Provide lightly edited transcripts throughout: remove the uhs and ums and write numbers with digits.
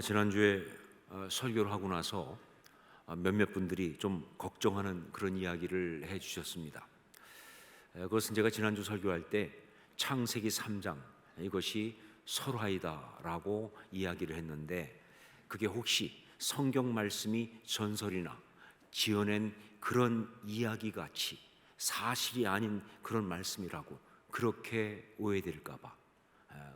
지난주에 설교를 하고 나서 몇몇 분들이 좀 걱정하는 그런 이야기를 해주셨습니다. 그것은 제가 지난주 설교할 때 창세기 3장 이것이 설화이다라고 이야기를 했는데, 그게 혹시 성경 말씀이 전설이나 지어낸 그런 이야기같이 사실이 아닌 그런 말씀이라고 그렇게 오해될까 봐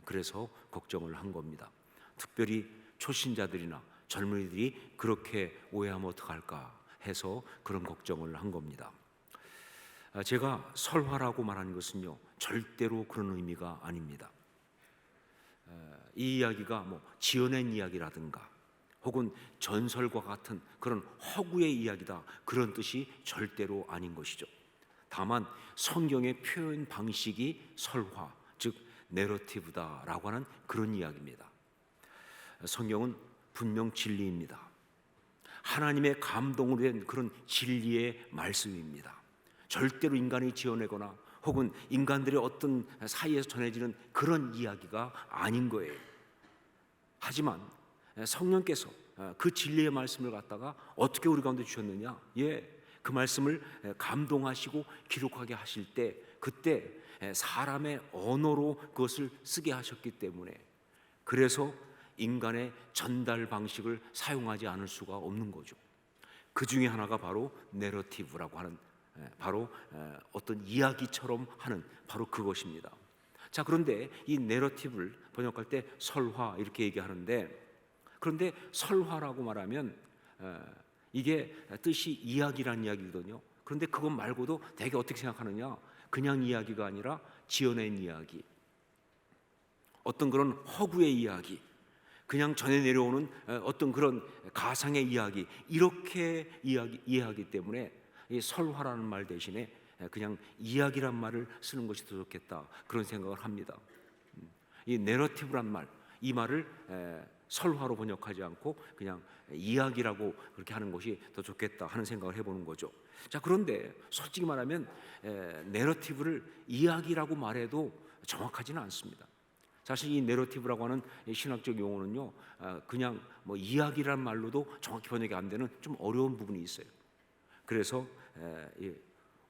그래서 걱정을 한 겁니다. 특별히 초신자들이나 젊은이들이 그렇게 오해하면 어떡할까 해서 그런 걱정을 한 겁니다. 제가 설화라고 말하는 것은요, 절대로 그런 의미가 아닙니다. 이 이야기가 지어낸 이야기라든가 혹은 전설과 같은 그런 허구의 이야기다, 그런 뜻이 절대로 아닌 것이죠. 다만 성경의 표현 방식이 설화, 즉 내러티브다라고 하는 그런 이야기입니다. 성경은 분명 진리입니다. 하나님의 감동으로 된 그런 진리의 말씀입니다. 절대로 인간이 지어내거나 혹은 인간들의 어떤 사이에서 전해지는 그런 이야기가 아닌 거예요. 하지만 성령께서 그 진리의 말씀을 갖다가 어떻게 우리 가운데 주셨느냐? 그 말씀을 감동하시고 기록하게 하실 때, 그때 사람의 언어로 그것을 쓰게 하셨기 때문에, 그래서 인간의 전달 방식을 사용하지 않을 수가 없는 거죠. 그 중에 하나가 바로 내러티브라고 하는, 바로 어떤 이야기처럼 하는 바로 그것입니다. 자, 그런데 이 내러티브를 번역할 때 설화 이렇게 얘기하는데, 그런데 설화라고 말하면 이게 뜻이 이야기란 이야기거든요. 그런데 그것 말고도 되게 어떻게 생각하느냐? 그냥 이야기가 아니라 지어낸 이야기, 어떤 그런 허구의 이야기, 그냥 전해 내려오는 어떤 그런 가상의 이야기, 이렇게 이해하기 때문에 이 설화라는 말 대신에 그냥 이야기란 말을 쓰는 것이 더 좋겠다, 그런 생각을 합니다. 이 내러티브란 말, 이 말을 설화로 번역하지 않고 그냥 이야기라고 그렇게 하는 것이 더 좋겠다 하는 생각을 해보는 거죠. 자, 그런데 솔직히 말하면 내러티브를 이야기라고 말해도 정확하지는 않습니다. 사실 이 내러티브라고 하는 신학적 용어는요, 그냥 이야기란 말로도 정확히 번역이 안 되는 좀 어려운 부분이 있어요. 그래서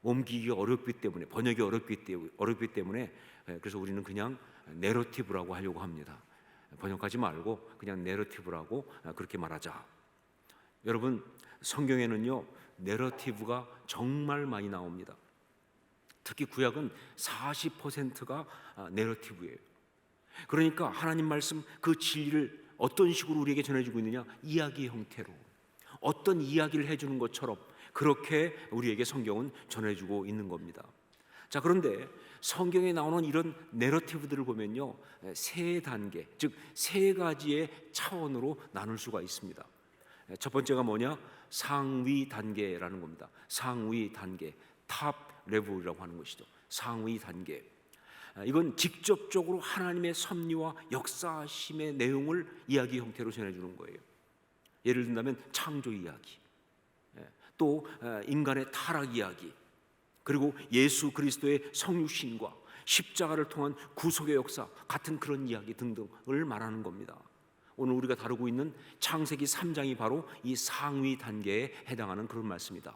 옮기기가 어렵기 때문에, 번역이 어렵기 때문에 그래서 우리는 그냥 내러티브라고 하려고 합니다. 번역하지 말고 그냥 내러티브라고 그렇게 말하자. 여러분, 성경에는요 내러티브가 정말 많이 나옵니다. 특히 구약은 40%가 내러티브예요. 그러니까 하나님 말씀 그 진리를 어떤 식으로 우리에게 전해주고 있느냐? 이야기 형태로, 어떤 이야기를 해주는 것처럼 그렇게 우리에게 성경은 전해주고 있는 겁니다. 자, 그런데 성경에 나오는 이런 내러티브들을 보면요, 세 단계, 즉 세 가지의 차원으로 나눌 수가 있습니다. 첫 번째가 뭐냐? 상위 단계라는 겁니다. 상위 단계, 탑 레벨이라고 하는 것이죠. 상위 단계. 이건 직접적으로 하나님의 섭리와 역사심의 내용을 이야기 형태로 전해주는 거예요. 예를 든다면 창조 이야기, 또 인간의 타락 이야기, 그리고 예수 그리스도의 성육신과 십자가를 통한 구속의 역사 같은 그런 이야기 등등을 말하는 겁니다. 오늘 우리가 다루고 있는 창세기 3장이 바로 이 상위 단계에 해당하는 그런 말씀이다.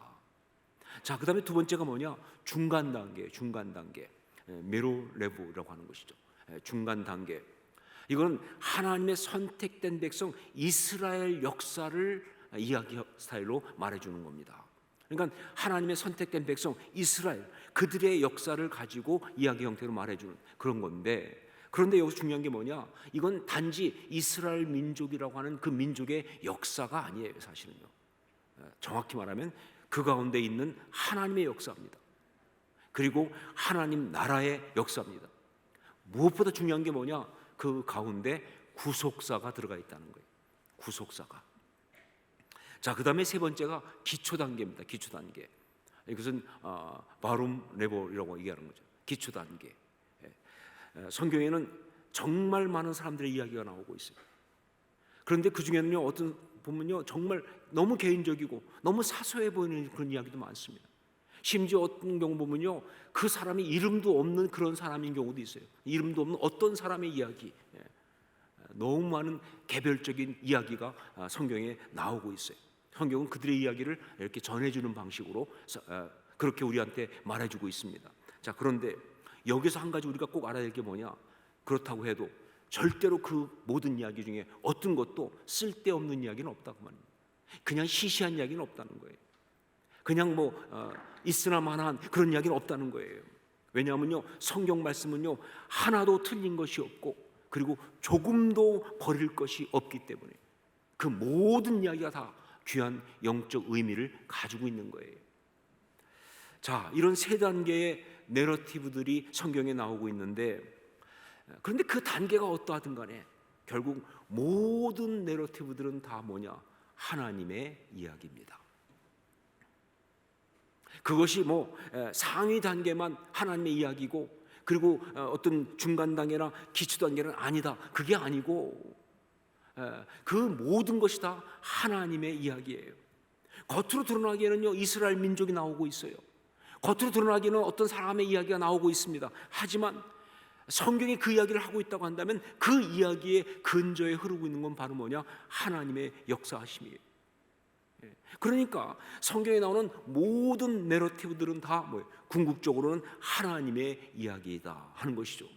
자, 그 다음에 두 번째가 뭐냐? 중간 단계, 미로 레벨이라고 하는 것이죠. 중간 단계. 이건 하나님의 선택된 백성 이스라엘 역사를 이야기 스타일로 말해주는 겁니다. 그러니까 하나님의 선택된 백성 이스라엘, 그들의 역사를 가지고 이야기 형태로 말해주는 그런 건데, 그런데 여기서 중요한 게 뭐냐? 이건 단지 이스라엘 민족이라고 하는 그 민족의 역사가 아니에요. 사실은요, 정확히 말하면 그 가운데 있는 하나님의 역사입니다. 그리고 하나님 나라의 역사입니다. 무엇보다 중요한 게 뭐냐? 그 가운데 구속사가 들어가 있다는 거예요. 구속사가. 자, 그 다음에 세 번째가 기초 단계입니다. 기초 단계. 이것은 바룸 레벨이라고 얘기하는 거죠. 기초 단계. 성경에는 정말 많은 사람들의 이야기가 나오고 있어요. 그런데 그 중에는요, 어떤 보면요, 정말 너무 개인적이고 너무 사소해 보이는 그런 이야기도 많습니다. 심지어 어떤 경우 보면요, 그 사람이 이름도 없는 그런 사람인 경우도 있어요. 이름도 없는 어떤 사람의 이야기, 너무 많은 개별적인 이야기가 성경에 나오고 있어요. 성경은 그들의 이야기를 이렇게 전해주는 방식으로 그렇게 우리한테 말해주고 있습니다. 자, 그런데 여기서 한 가지 우리가 꼭 알아야 될 게 뭐냐? 그렇다고 해도 절대로 그 모든 이야기 중에 어떤 것도 쓸데없는 이야기는 없다고 말입니다. 그냥 시시한 이야기는 없다는 거예요. 그냥 있으나 마나한 그런 이야기는 없다는 거예요. 왜냐하면요, 성경 말씀은요 하나도 틀린 것이 없고 그리고 조금도 버릴 것이 없기 때문에 그 모든 이야기가 다 귀한 영적 의미를 가지고 있는 거예요. 자, 이런 세 단계의 내러티브들이 성경에 나오고 있는데, 그런데 그 단계가 어떠하든 간에 결국 모든 내러티브들은 다 뭐냐? 하나님의 이야기입니다. 그것이 상위 단계만 하나님의 이야기고 그리고 어떤 중간 단계나 기초 단계는 아니다, 그게 아니고 그 모든 것이 다 하나님의 이야기예요. 겉으로 드러나기에는요 이스라엘 민족이 나오고 있어요. 겉으로 드러나기에는 어떤 사람의 이야기가 나오고 있습니다. 하지만 성경이 그 이야기를 하고 있다고 한다면 그 이야기의 근저에 흐르고 있는 건 바로 뭐냐? 하나님의 역사하심이에요. 그러니까 성경에 나오는 모든 내러티브들은 다 궁극적으로는 하나님의 이야기이다 하는 것이죠.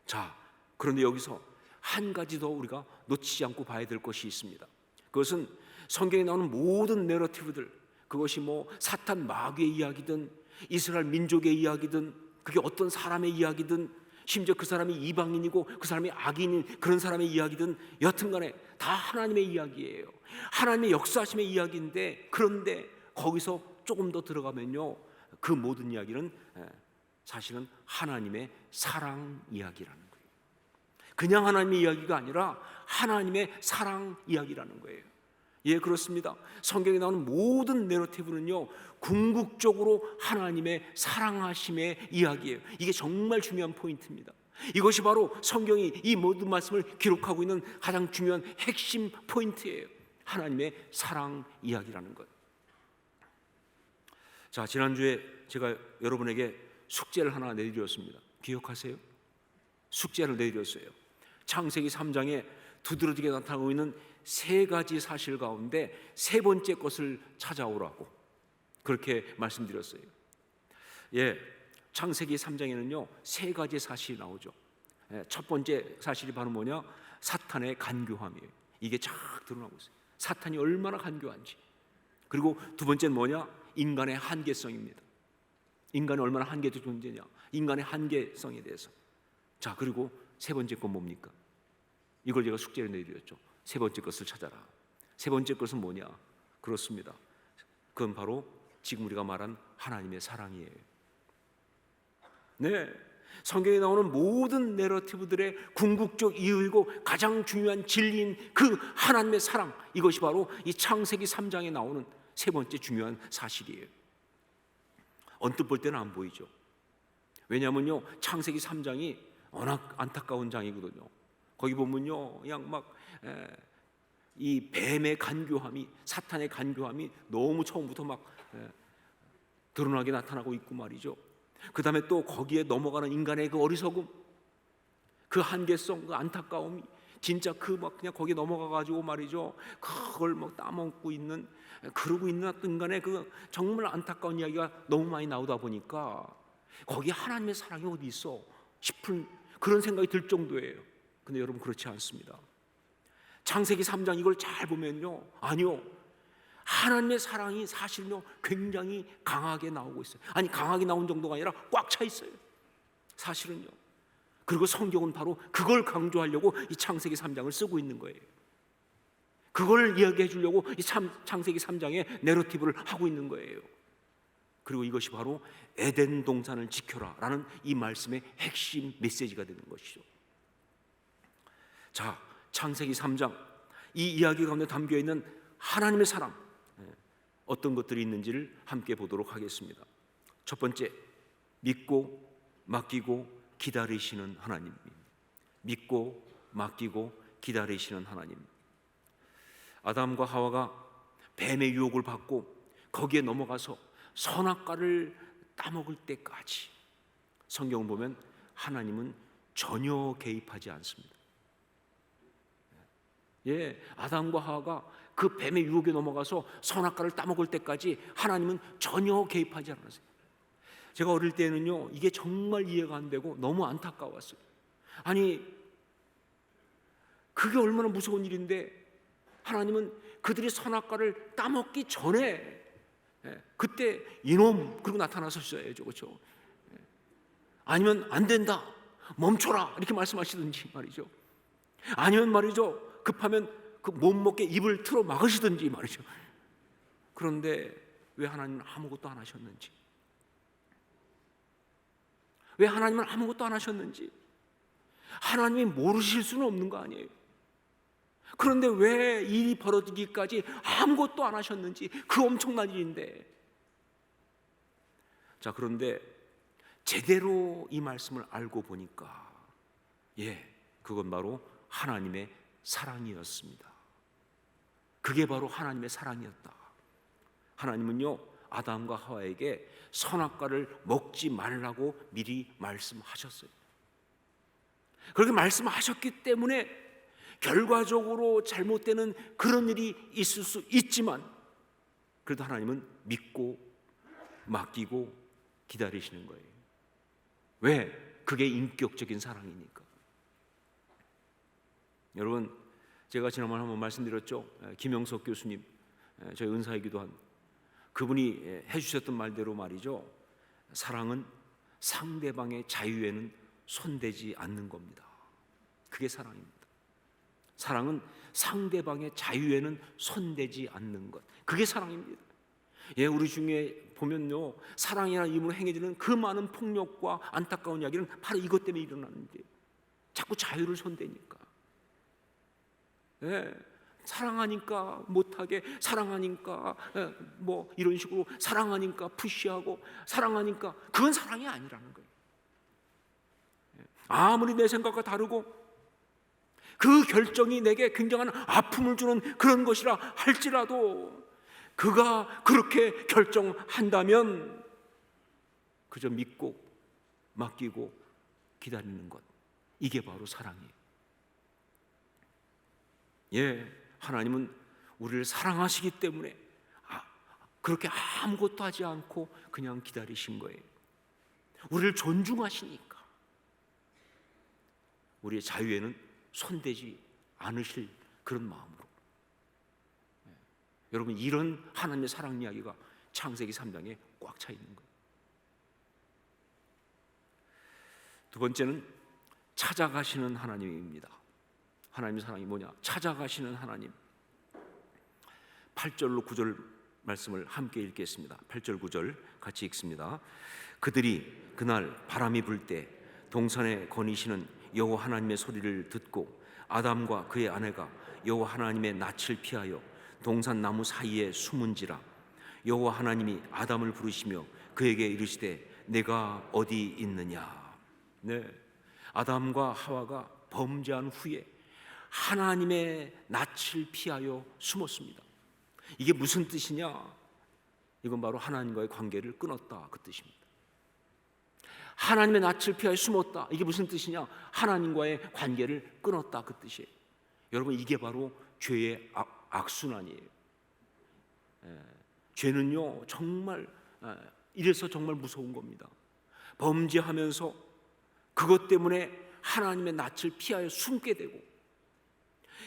자, 그런데 여기서 한 가지 더 우리가 놓치지 않고 봐야 될 것이 있습니다. 그것은 성경에 나오는 모든 내러티브들, 그것이 사탄 마귀의 이야기든 이스라엘 민족의 이야기든 그게 어떤 사람의 이야기든 심지어 그 사람이 이방인이고 그 사람이 악인인 그런 사람의 이야기든 여튼간에 다 하나님의 이야기예요. 하나님의 역사하심의 이야기인데, 그런데 거기서 조금 더 들어가면요 그 모든 이야기는 사실은 하나님의 사랑 이야기라는 거예요. 그냥 하나님의 이야기가 아니라 하나님의 사랑 이야기라는 거예요. 예, 그렇습니다. 성경에 나오는 모든 내러티브는요 궁극적으로 하나님의 사랑하심의 이야기예요. 이게 정말 중요한 포인트입니다. 이것이 바로 성경이 이 모든 말씀을 기록하고 있는 가장 중요한 핵심 포인트예요. 하나님의 사랑 이야기라는 것. 자, 지난주에 제가 여러분에게 숙제를 하나 내드렸습니다. 기억하세요? 숙제를 내드렸어요. 창세기 3장에 두드러지게 나타나고 있는 세 가지 사실 가운데 세 번째 것을 찾아오라고 그렇게 말씀드렸어요. 예, 창세기 3장에는요 세 가지 사실이 나오죠. 첫 번째 사실이 바로 뭐냐? 사탄의 간교함이에요. 이게 쫙 드러나고 있어요. 사탄이 얼마나 간교한지. 그리고 두 번째는 뭐냐? 인간의 한계성입니다. 인간이 얼마나 한계적 존재냐? 인간의 한계성에 대해서. 자, 그리고 세 번째 건 뭡니까? 이걸 제가 숙제를 내드렸죠. 세 번째 것을 찾아라. 세 번째 것은 뭐냐? 그렇습니다. 그건 바로 지금 우리가 말한 하나님의 사랑이에요. 네, 성경에 나오는 모든 내러티브들의 궁극적 이유이고 가장 중요한 진리인 그 하나님의 사랑, 이것이 바로 이 창세기 3장에 나오는 세 번째 중요한 사실이에요. 언뜻 볼 때는 안 보이죠. 왜냐하면요 창세기 3장이 워낙 안타까운 장이거든요. 거기 보면요 그냥 이 뱀의 간교함이, 사탄의 간교함이 너무 처음부터 드러나게 나타나고 있고 말이죠. 그 다음에 또 거기에 넘어가는 인간의 그 어리석음, 그 한계성, 그 안타까움이 진짜 그냥 거기에 넘어가가지고 말이죠 그걸 따먹고 있는, 그러고 있는 어떤 인간의 그 정말 안타까운 이야기가 너무 많이 나오다 보니까 거기에 하나님의 사랑이 어디 있어 싶은 그런 생각이 들 정도예요. 근데 여러분 그렇지 않습니다. 창세기 3장 이걸 잘 보면요, 아니요, 하나님의 사랑이 사실은요 굉장히 강하게 나오고 있어요. 아니, 강하게 나온 정도가 아니라 꽉 차 있어요, 사실은요. 그리고 성경은 바로 그걸 강조하려고 이 창세기 3장을 쓰고 있는 거예요. 그걸 이야기해 주려고 이 창세기 3장에 내러티브를 하고 있는 거예요. 그리고 이것이 바로 에덴 동산을 지켜라 라는 이 말씀의 핵심 메시지가 되는 것이죠. 자, 창세기 3장 이 이야기 가운데 담겨있는 하나님의 사랑, 어떤 것들이 있는지를 함께 보도록 하겠습니다. 첫 번째, 믿고 맡기고 기다리시는 하나님. 믿고 맡기고 기다리시는 하나님. 아담과 하와가 뱀의 유혹을 받고 거기에 넘어가서 선악과를 따먹을 때까지 성경을 보면 하나님은 전혀 개입하지 않습니다. 아담과 하와가 그 뱀의 유혹에 넘어가서 선악과를 따먹을 때까지 하나님은 전혀 개입하지 않았어요. 제가 어릴 때는요, 이게 정말 이해가 안 되고 너무 안타까웠어요. 아니, 그게 얼마나 무서운 일인데 하나님은 그들이 선악과를 따먹기 전에 그때 이놈 그러고 나타나셨어야죠, 그렇죠? 아니면 안 된다, 멈춰라 이렇게 말씀하시든지 말이죠. 아니면 말이죠, 급하면 그 못 먹게 입을 틀어 막으시든지 말이죠. 그런데 왜 하나님은 아무것도 안 하셨는지, 왜 하나님은 아무것도 안 하셨는지, 하나님이 모르실 수는 없는 거 아니에요. 그런데 왜 일이 벌어지기까지 아무것도 안 하셨는지, 그 엄청난 일인데. 자, 그런데 제대로 이 말씀을 알고 보니까 그건 바로 하나님의 사랑이었습니다. 그게 바로 하나님의 사랑이었다. 하나님은요, 아담과 하와에게 선악과를 먹지 말라고 미리 말씀하셨어요. 그렇게 말씀하셨기 때문에 결과적으로 잘못되는 그런 일이 있을 수 있지만, 그래도 하나님은 믿고 맡기고 기다리시는 거예요. 왜? 그게 인격적인 사랑이니까. 여러분, 제가 지난번에 한번 말씀드렸죠. 김영석 교수님, 저희 은사이기도 한 그분이 해주셨던 말대로 말이죠, 사랑은 상대방의 자유에는 손대지 않는 겁니다. 그게 사랑입니다. 사랑은 상대방의 자유에는 손대지 않는 것, 그게 사랑입니다. 우리 중에 보면요, 사랑이라는 이름으로 행해지는 그 많은 폭력과 안타까운 이야기는 바로 이것 때문에 일어나는데, 자꾸 자유를 손대니까. 사랑하니까 못하게, 사랑하니까 뭐 이런 식으로, 사랑하니까 푸시하고, 사랑하니까, 그건 사랑이 아니라는 거예요. 아무리 내 생각과 다르고 그 결정이 내게 굉장한 아픔을 주는 그런 것이라 할지라도, 그가 그렇게 결정한다면 그저 믿고 맡기고 기다리는 것, 이게 바로 사랑이에요. 하나님은 우리를 사랑하시기 때문에 그렇게 아무것도 하지 않고 그냥 기다리신 거예요. 우리를 존중하시니까 우리의 자유에는 손대지 않으실 그런 마음으로. 여러분, 이런 하나님의 사랑 이야기가 창세기 3장에 꽉 차 있는 거예요. 두 번째는 찾아가시는 하나님입니다. 하나님의 사랑이 뭐냐? 찾아가시는 하나님. 8절로 9절 말씀을 함께 읽겠습니다. 8절 9절 같이 읽습니다. 그들이 그날 바람이 불 때 동산에 거니시는 여호와 하나님의 소리를 듣고 아담과 그의 아내가 여호와 하나님의 낯을 피하여 동산 나무 사이에 숨은지라. 여호와 하나님이 아담을 부르시며 그에게 이르시되 내가 어디 있느냐. 아담과 하와가 범죄한 후에 하나님의 낯을 피하여 숨었습니다. 이게 무슨 뜻이냐? 이건 바로 하나님과의 관계를 끊었다, 그 뜻입니다. 하나님의 낯을 피하여 숨었다, 이게 무슨 뜻이냐? 하나님과의 관계를 끊었다, 그 뜻이에요. 여러분, 이게 바로 죄의 악순환이에요. 죄는요, 정말 이래서 정말 무서운 겁니다. 범죄하면서 그것 때문에 하나님의 낯을 피하여 숨게 되고,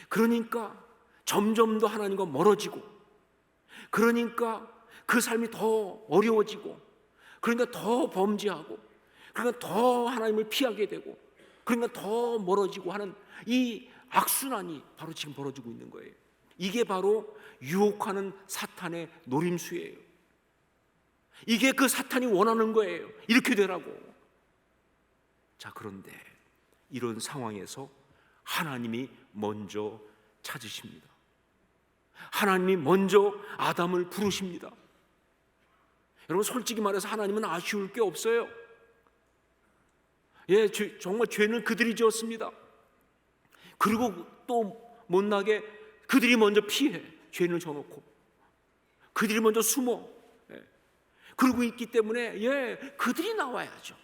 그러니까 점점 더 하나님과 멀어지고, 그러니까 그 삶이 더 어려워지고, 그러니까 더 범죄하고, 그러니까 더 하나님을 피하게 되고, 그러니까 더 멀어지고 하는 이 악순환이 바로 지금 벌어지고 있는 거예요. 이게 바로 유혹하는 사탄의 노림수예요. 이게 그 사탄이 원하는 거예요. 이렇게 되라고. 자, 그런데 이런 상황에서 하나님이 먼저 찾으십니다. 하나님이 먼저 아담을 부르십니다. 여러분, 솔직히 말해서 하나님은 아쉬울 게 없어요. 정말 죄는 그들이 지었습니다. 그리고 또 못나게 그들이 먼저 피해, 죄를 져놓고 그들이 먼저 숨어 그러고 있기 때문에 그들이 나와야죠.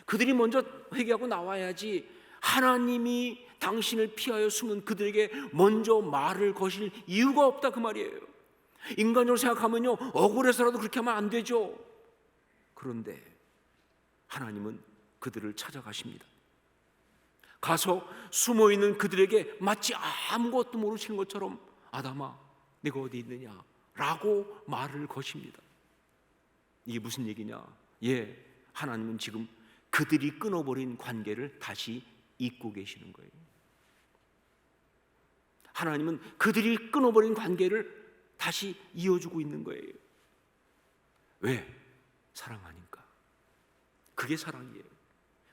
그들이 먼저 회개하고 나와야지 하나님이 당신을 피하여 숨은 그들에게 먼저 말을 거실 이유가 없다 그 말이에요. 인간적으로 생각하면요, 억울해서라도 그렇게 하면 안 되죠. 그런데 하나님은 그들을 찾아가십니다. 가서 숨어있는 그들에게 마치 아무것도 모르시는 것처럼 아담아 내가 어디 있느냐 라고 말을 거십니다. 이게 무슨 얘기냐? 하나님은 지금 그들이 끊어버린 관계를 다시 잇고 계시는 거예요. 하나님은 그들이 끊어버린 관계를 다시 이어주고 있는 거예요. 왜? 사랑하니까. 그게 사랑이에요.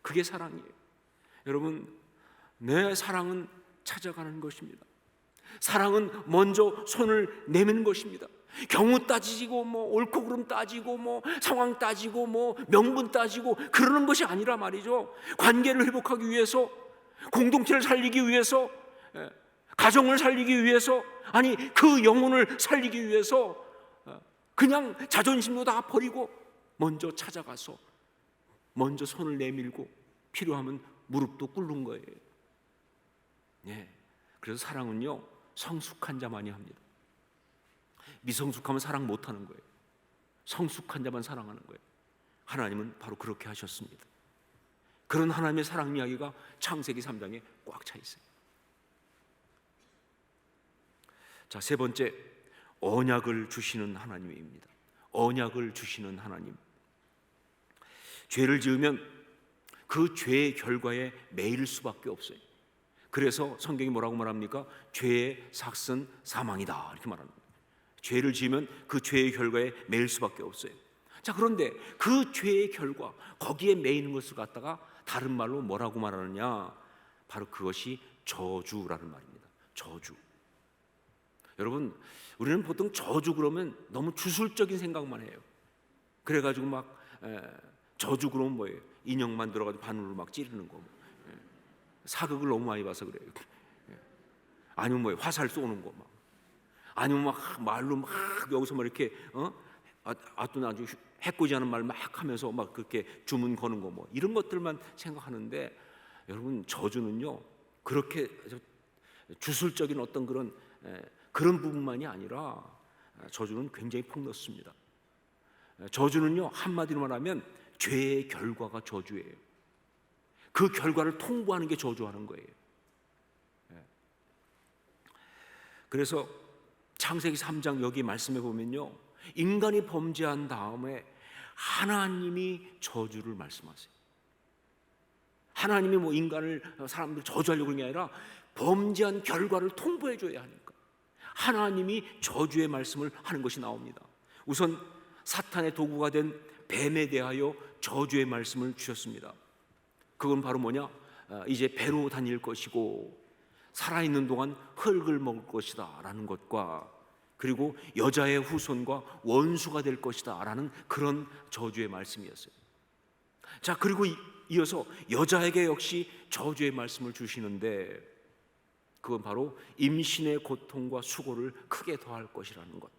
그게 사랑이에요. 여러분, 내 사랑은 찾아가는 것입니다. 사랑은 먼저 손을 내미는 것입니다. 경우 따지고 옳고 그름 따지고 상황 따지고 명분 따지고 그러는 것이 아니라 말이죠. 관계를 회복하기 위해서, 공동체를 살리기 위해서, 가정을 살리기 위해서, 아니 그 영혼을 살리기 위해서 그냥 자존심도 다 버리고 먼저 찾아가서 먼저 손을 내밀고 필요하면 무릎도 꿇는 거예요. 그래서 사랑은요, 성숙한 자만이 합니다. 미성숙하면 사랑 못하는 거예요. 성숙한 자만 사랑하는 거예요. 하나님은 바로 그렇게 하셨습니다. 그런 하나님의 사랑 이야기가 창세기 3장에 꽉 차 있어요. 자, 세 번째, 언약을 주시는 하나님입니다. 언약을 주시는 하나님. 죄를 지으면 그 죄의 결과에 매일 수밖에 없어요. 그래서 성경이 뭐라고 말합니까? 죄의 삭은 사망이다 이렇게 말합니다. 죄를 지으면 그 죄의 결과에 매일 수밖에 없어요. 자, 그런데 그 죄의 결과, 거기에 매이는 것을 갖다가 다른 말로 뭐라고 말하느냐? 바로 그것이 저주라는 말입니다. 저주. 여러분, 우리는 보통 저주 그러면 너무 주술적인 생각만 해요. 그래가지고 막 저주 그러면 뭐예요? 인형 들어가지고 바늘로 막 찌르는 거. 사극을 너무 많이 봐서 그래요. 아니면 뭐예요? 화살 쏘는 거 막. 아니면 막 말로 막 여기서 막 이렇게 아또 아주 해코지하는 말 막 하면서 막 그렇게 주문 거는 거 뭐 이런 것들만 생각하는데, 여러분, 저주는요 그렇게 주술적인 어떤 그런 부분만이 아니라 저주는 굉장히 폭넓습니다. 저주는요 한마디로 말하면 죄의 결과가 저주예요. 그 결과를 통보하는 게 저주하는 거예요. 그래서 창세기 3장 여기 말씀해 보면요, 인간이 범죄한 다음에 하나님이 저주를 말씀하세요. 하나님이 인간을, 사람들 저주하려고 그런 게 아니라 범죄한 결과를 통보해 줘야 하니까 하나님이 저주의 말씀을 하는 것이 나옵니다. 우선 사탄의 도구가 된 뱀에 대하여 저주의 말씀을 주셨습니다. 그건 바로 뭐냐? 이제 배로 다닐 것이고 살아있는 동안 흙을 먹을 것이다 라는 것과, 그리고 여자의 후손과 원수가 될 것이다 라는 그런 저주의 말씀이었어요. 자, 그리고 이어서 여자에게 역시 저주의 말씀을 주시는데, 그건 바로 임신의 고통과 수고를 크게 더할 것이라는 것.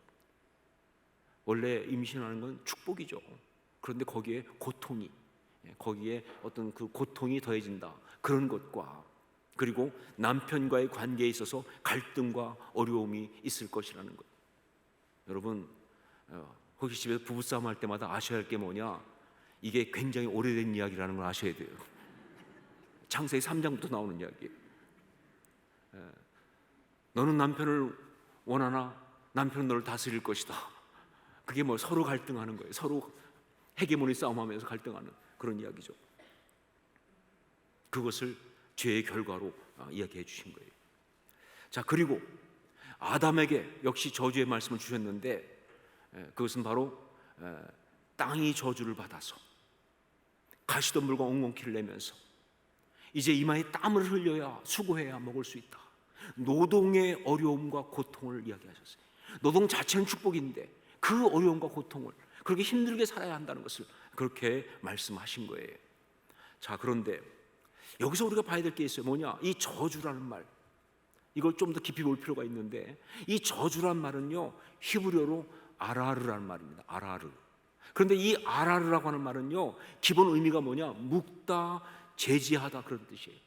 원래 임신하는 건 축복이죠. 그런데 거기에 거기에 어떤 그 고통이 더해진다, 그런 것과, 그리고 남편과의 관계에 있어서 갈등과 어려움이 있을 것이라는 것. 여러분, 혹시 집에서 부부싸움 할 때마다 아셔야 할 게 뭐냐? 이게 굉장히 오래된 이야기라는 걸 아셔야 돼요. 창세기 3장부터 나오는 이야기예요. 너는 남편을 원하나 남편은 너를 다스릴 것이다. 그게 서로 갈등하는 거예요. 서로 헤게모니 싸움하면서 갈등하는 그런 이야기죠. 그것을 죄의 결과로 이야기해 주신 거예요. 자, 그리고 아담에게 역시 저주의 말씀을 주셨는데, 그것은 바로 땅이 저주를 받아서 가시덤불과 엉겅퀴를 내면서 이제 이마에 땀을 흘려야, 수고해야 먹을 수 있다. 노동의 어려움과 고통을 이야기하셨어요. 노동 자체는 축복인데 그 어려움과 고통을, 그렇게 힘들게 살아야 한다는 것을 그렇게 말씀하신 거예요. 자, 그런데 여기서 우리가 봐야 될 게 있어요. 뭐냐? 이 저주라는 말, 이걸 좀 더 깊이 볼 필요가 있는데, 이 저주란 말은요 히브리어로 아라르라는 말입니다. 아라르. 그런데 이 아라르라고 하는 말은요 기본 의미가 뭐냐? 묵다, 제지하다, 그런 뜻이에요.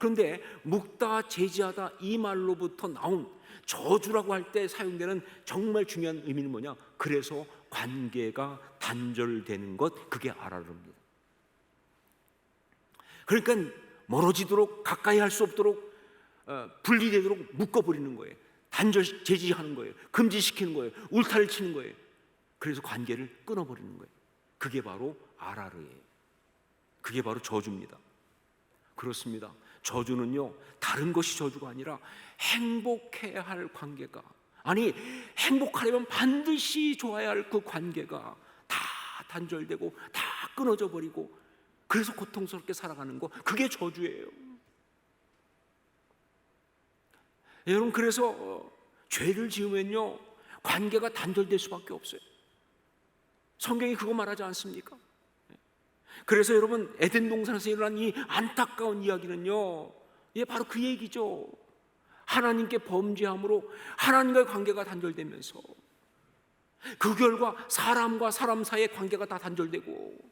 그런데 묵다 제지하다 이 말로부터 나온 저주라고 할 때 사용되는 정말 중요한 의미는 뭐냐? 그래서 관계가 단절되는 것, 그게 아라르입니다. 그러니까 멀어지도록, 가까이 할 수 없도록, 분리되도록 묶어버리는 거예요. 단절, 제지하는 거예요. 금지시키는 거예요. 울타리를 치는 거예요. 그래서 관계를 끊어버리는 거예요. 그게 바로 아라르예요. 그게 바로 저주입니다. 그렇습니다. 저주는요, 다른 것이 저주가 아니라 행복해야 할 관계가, 아니 행복하려면 반드시 좋아야 할 그 관계가 다 단절되고 다 끊어져 버리고, 그래서 고통스럽게 살아가는 거, 그게 저주예요. 여러분, 그래서 죄를 지으면요 관계가 단절될 수밖에 없어요. 성경이 그거 말하지 않습니까? 그래서 여러분, 에덴 동산에서 일어난 이 안타까운 이야기는요, 바로 그 얘기죠. 하나님께 범죄함으로 하나님과의 관계가 단절되면서 그 결과 사람과 사람 사이의 관계가 다 단절되고,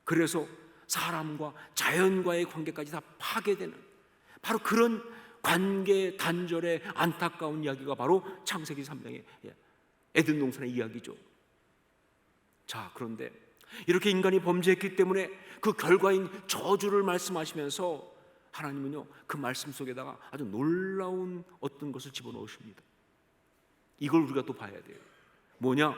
그래서 사람과 자연과의 관계까지 다 파괴되는 바로 그런 관계 단절의 안타까운 이야기가 바로 창세기 3장의 에덴 동산의 이야기죠. 자, 그런데 이렇게 인간이 범죄했기 때문에 그 결과인 저주를 말씀하시면서 하나님은요 그 말씀 속에다가 아주 놀라운 어떤 것을 집어넣으십니다. 이걸 우리가 또 봐야 돼요. 뭐냐?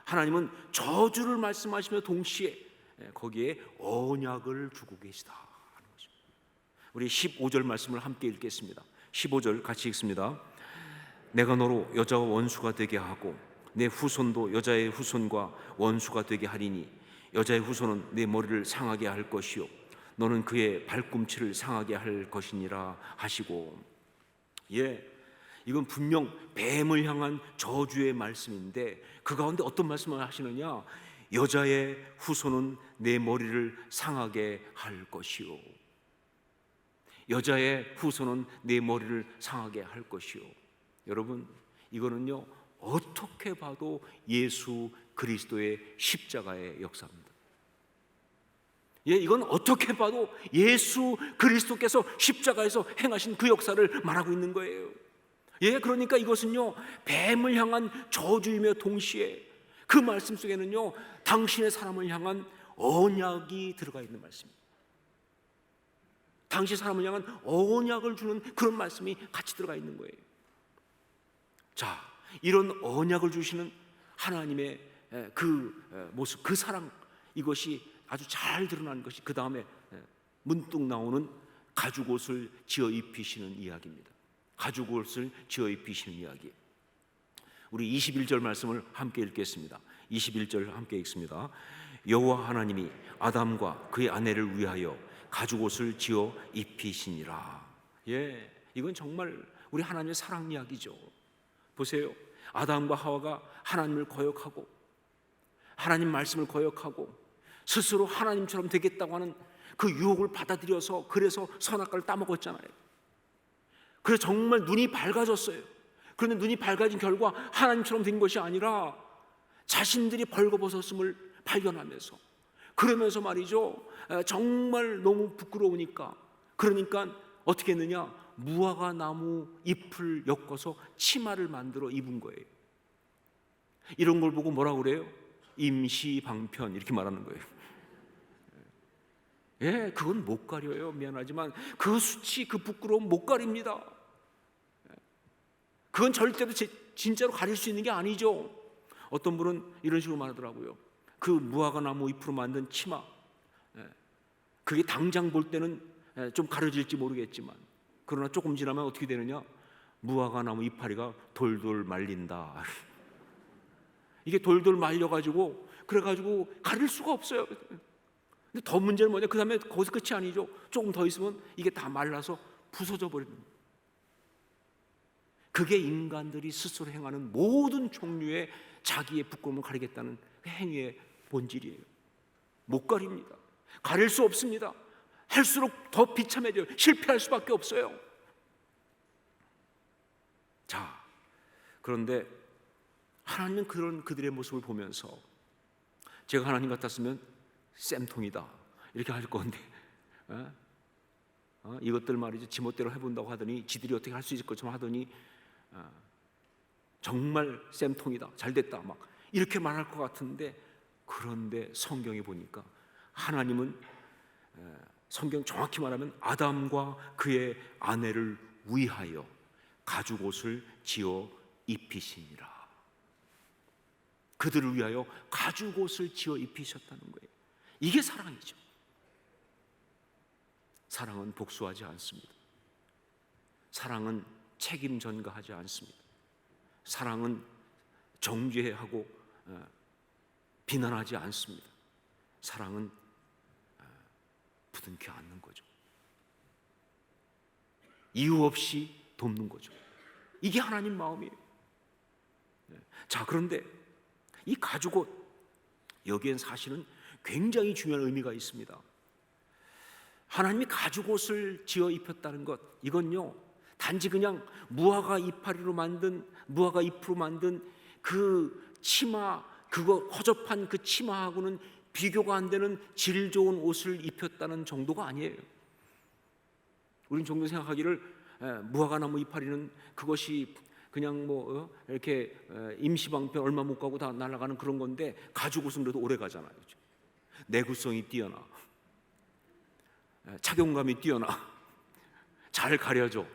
하나님은 저주를 말씀하시며 동시에 거기에 언약을 주고 계시다 하는 것입니다. 우리 15절 말씀을 함께 읽겠습니다. 15절 같이 읽습니다. 내가 너로 여자와 원수가 되게 하고 내 후손도 여자의 후손과 원수가 되게 하리니 여자의 후손은 내 머리를 상하게 할 것이요 너는 그의 발꿈치를 상하게 할 것이니라 하시고. 이건 분명 뱀을 향한 저주의 말씀인데 그 가운데 어떤 말씀을 하시느냐? 여자의 후손은 내 머리를 상하게 할 것이요, 여자의 후손은 내 머리를 상하게 할 것이요. 여러분, 이거는요 어떻게 봐도 예수 그리스도의 십자가의 역사입니다. 이건 어떻게 봐도 예수 그리스도께서 십자가에서 행하신 그 역사를 말하고 있는 거예요. 그러니까 이것은요 뱀을 향한 저주이며 동시에 그 말씀 속에는요 당신의 사람을 향한 언약이 들어가 있는 말씀입니다. 당시 사람을 향한 언약을 주는 그런 말씀이 같이 들어가 있는 거예요. 자, 이런 언약을 주시는 하나님의 그 모습, 그 사랑, 이것이 아주 잘 드러난 것이 그 다음에 문득 나오는 가죽옷을 지어 입히시는 이야기입니다. 가죽옷을 지어 입히시는 이야기. 우리 21절 말씀을 함께 읽겠습니다. 21절 함께 읽습니다. 여호와 하나님이 아담과 그의 아내를 위하여 가죽옷을 지어 입히시니라. 이건 정말 우리 하나님의 사랑 이야기죠. 보세요. 아담과 하와가 하나님을 거역하고 하나님 말씀을 거역하고 스스로 하나님처럼 되겠다고 하는 그 유혹을 받아들여서 그래서 선악과를 따먹었잖아요. 그래서 정말 눈이 밝아졌어요. 그런데 눈이 밝아진 결과 하나님처럼 된 것이 아니라 자신들이 벌거벗었음을 발견하면서, 그러면서 말이죠, 정말 너무 부끄러우니까, 그러니까 어떻게 했느냐? 무화과 나무 잎을 엮어서 치마를 만들어 입은 거예요. 이런 걸 보고 뭐라고 그래요? 임시방편, 이렇게 말하는 거예요. 그건 못 가려요. 미안하지만 그 수치, 그 부끄러움 못 가립니다. 그건 절대로 진짜로 가릴 수 있는 게 아니죠. 어떤 분은 이런 식으로 말하더라고요. 그 무화과 나무 잎으로 만든 치마, 그게 당장 볼 때는 좀 가려질지 모르겠지만, 그러나 조금 지나면 어떻게 되느냐? 무화과 나무 이파리가 돌돌 말린다. 이게 돌돌 말려가지고 그래가지고 가릴 수가 없어요. 근데 더 문제는 뭐냐? 그 다음에 거기서 끝이 아니죠. 조금 더 있으면 이게 다 말라서 부서져 버리는 거예요. 그게 인간들이 스스로 행하는 모든 종류의 자기의 부끄러움을 가리겠다는 행위의 본질이에요. 못 가립니다. 가릴 수 없습니다. 할수록 더 비참해져요. 실패할 수밖에 없어요. 자, 그런데 하나님은 그런 그들의 모습을 보면서 제가 하나님 같았으면 쌤통이다 이렇게 할 건데 이것들 말이죠, 지멋대로 해본다고 하더니 지들이 어떻게 할 수 있을 것처럼 하더니 정말 쌤통이다, 잘됐다 막 이렇게 말할 것 같은데, 그런데 성경에 보니까 하나님은 성경 정확히 말하면 아담과 그의 아내를 위하여 가죽옷을 지어 입히시니라. 그들을 위하여 가죽옷을 지어 입히셨다는 거예요. 이게 사랑이죠. 사랑은 복수하지 않습니다. 사랑은 책임 전가하지 않습니다. 사랑은 정죄하고 비난하지 않습니다. 사랑은 부둥켜 안는 거죠. 이유 없이 돕는 거죠. 이게 하나님 마음이에요. 자, 그런데 이 가죽옷, 여기엔 사실은 굉장히 중요한 의미가 있습니다. 하나님이 가죽옷을 지어 입혔다는 것, 이건요 단지 그냥 무화과 이파리로 만든, 무화과 잎으로 만든 그 치마, 그거 허접한 그 치마하고는 비교가 안 되는 질 좋은 옷을 입혔다는 정도가 아니에요. 우린 종종 생각하기를 무화과 나무 이파리는 그것이 그냥 뭐 이렇게 임시방편 얼마 못 가고 다 날아가는 그런 건데, 가죽옷은 그래도 오래 가잖아요. 그렇죠? 내구성이 뛰어나, 착용감이 뛰어나, 잘 가려져.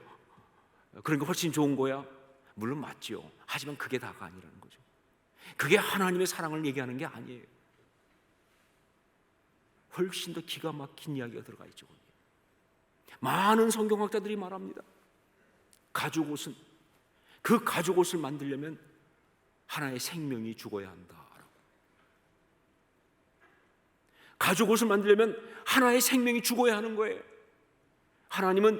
그러니까 훨씬 좋은 거야? 물론 맞지요. 하지만 그게 다가 아니라는 거죠. 그게 하나님의 사랑을 얘기하는 게 아니에요. 훨씬 더 기가 막힌 이야기가 들어가 있죠. 많은 성경학자들이 말합니다. 가죽옷은, 그 가죽옷을 만들려면 하나의 생명이 죽어야 한다라고. 가죽옷을 만들려면 하나의 생명이 죽어야 하는 거예요. 하나님은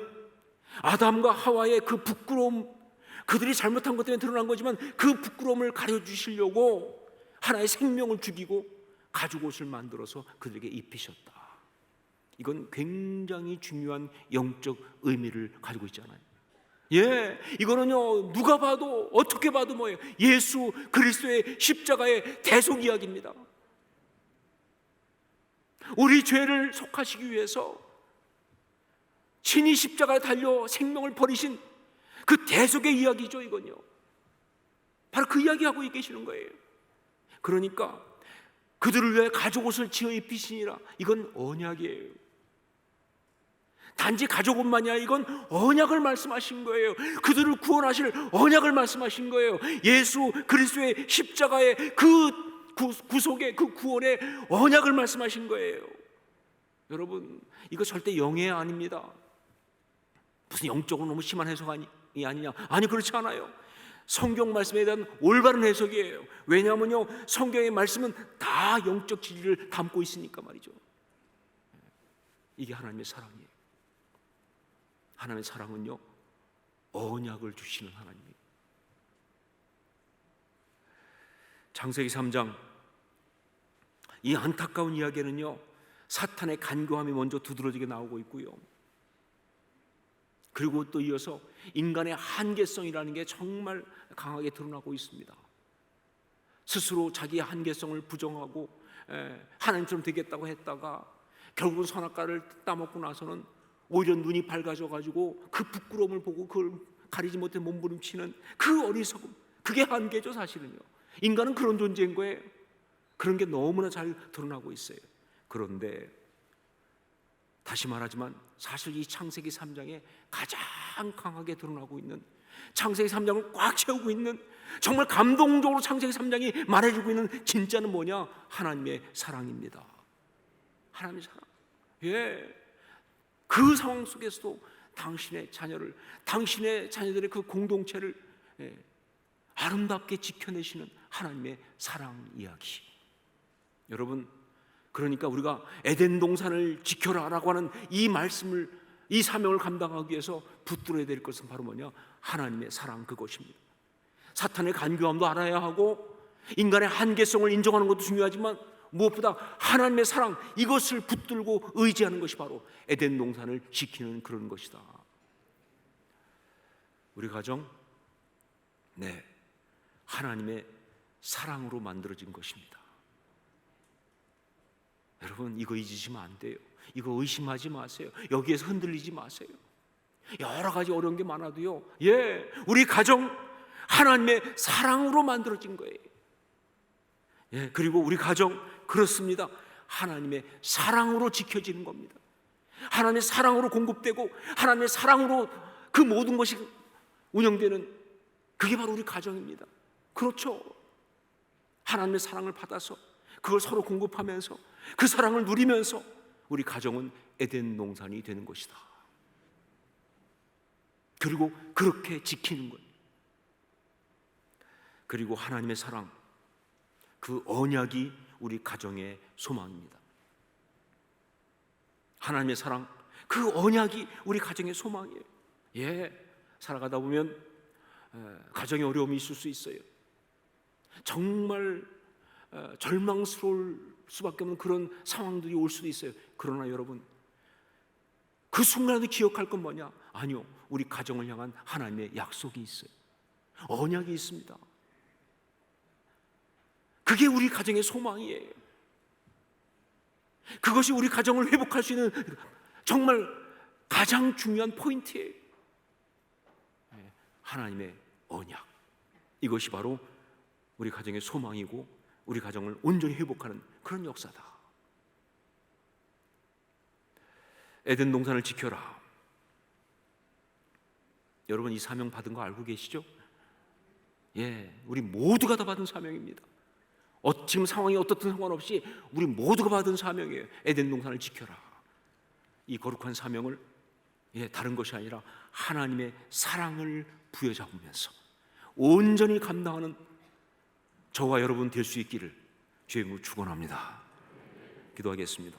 아담과 하와의 그 부끄러움, 그들이 잘못한 것 때문에 드러난 거지만 그 부끄러움을 가려주시려고 하나의 생명을 죽이고 가죽옷을 만들어서 그들에게 입히셨다. 이건 굉장히 중요한 영적 의미를 가지고 있잖아요. 이거는요 누가 봐도 어떻게 봐도 뭐예요? 예수 그리스도의 십자가의 대속 이야기입니다. 우리 죄를 속하시기 위해서 친히 십자가에 달려 생명을 버리신 그 대속의 이야기죠. 이건요 바로 그 이야기하고 계시는 거예요. 그러니까 그들을 위해 가죽옷을 지어 입히시니라, 이건 언약이에요. 단지 가죽옷만이 아니라 이건 언약을 말씀하신 거예요. 그들을 구원하실 언약을 말씀하신 거예요. 예수 그리스도의 십자가의 그 구속의 그 구원의 언약을 말씀하신 거예요. 여러분, 이거 절대 영예 아닙니다. 무슨 영적으로 너무 심한 해석이 아니냐? 아니, 그렇지 않아요. 성경 말씀에 대한 올바른 해석이에요. 왜냐하면요 성경의 말씀은 다 영적 진리를 담고 있으니까 말이죠. 이게 하나님의 사랑이에요. 하나님의 사랑은요 언약을 주시는 하나님이에요. 창세기 3장, 이 안타까운 이야기는요 사탄의 간교함이 먼저 두드러지게 나오고 있고요, 그리고 또 이어서 인간의 한계성이라는 게 정말 강하게 드러나고 있습니다. 스스로 자기의 한계성을 부정하고 하나님처럼 되겠다고 했다가 결국은 선악과를 따먹고 나서는 오히려 눈이 밝아져가지고 그 부끄러움을 보고 그걸 가리지 못해 몸부림치는 그 어리석음, 그게 한계죠. 사실은요 인간은 그런 존재인 거예요. 그런 게 너무나 잘 드러나고 있어요. 그런데 다시 말하지만 사실 이 창세기 3장에 가장 강하게 드러나고 있는, 창세기 3장을 꽉 채우고 있는, 정말 감동적으로 창세기 3장이 말해주고 있는 진짜는 뭐냐? 하나님의 사랑입니다. 하나님의 사랑. 그 상황 속에서도 당신의 자녀를, 당신의 자녀들의 그 공동체를 아름답게 지켜내시는 하나님의 사랑 이야기. 여러분, 그러니까 우리가 에덴 동산을 지켜라라고 하는 이 말씀을, 이 사명을 감당하기 위해서 붙들어야 될 것은 바로 뭐냐? 하나님의 사랑, 그것입니다. 사탄의 간교함도 알아야 하고 인간의 한계성을 인정하는 것도 중요하지만 무엇보다 하나님의 사랑, 이것을 붙들고 의지하는 것이 바로 에덴 동산을 지키는 그런 것이다. 우리 가정, 하나님의 사랑으로 만들어진 것입니다. 여러분, 이거 잊으시면 안 돼요. 이거 의심하지 마세요. 여기에서 흔들리지 마세요. 여러 가지 어려운 게 많아도요, 예, 우리 가정 하나님의 사랑으로 만들어진 거예요. 예, 그리고 우리 가정 그렇습니다. 하나님의 사랑으로 지켜지는 겁니다. 하나님의 사랑으로 공급되고 하나님의 사랑으로 그 모든 것이 운영되는, 그게 바로 우리 가정입니다. 그렇죠. 하나님의 사랑을 받아서 그걸 서로 공급하면서 그 사랑을 누리면서 우리 가정은 에덴 동산이 되는 것이다. 그리고 그렇게 지키는 거예요. 그리고 하나님의 사랑, 그 언약이 우리 가정의 소망입니다. 하나님의 사랑, 그 언약이 우리 가정의 소망이에요. 예, 살아가다 보면 가정에 어려움이 있을 수 있어요. 정말 절망스러울 수밖에 없는 그런 상황들이 올 수도 있어요. 그러나 여러분, 그 순간에도 기억할 건 뭐냐? 아니요, 우리 가정을 향한 하나님의 약속이 있어요. 언약이 있습니다. 그게 우리 가정의 소망이에요. 그것이 우리 가정을 회복할 수 있는 정말 가장 중요한 포인트예요. 하나님의 언약, 이것이 바로 우리 가정의 소망이고 우리 가정을 온전히 회복하는 그런 역사다. 에덴 동산을 지켜라. 여러분, 이 사명 받은 거 알고 계시죠? 예, 우리 모두가 다 받은 사명입니다. 지금 상황이 어떻든 상관없이 우리 모두가 받은 사명이에요. 에덴 동산을 지켜라. 이 거룩한 사명을, 예, 다른 것이 아니라 하나님의 사랑을 부여잡으면서 온전히 감당하는 저와 여러분 될 수 있기를 주의 이름으로 축원합니다. 기도하겠습니다.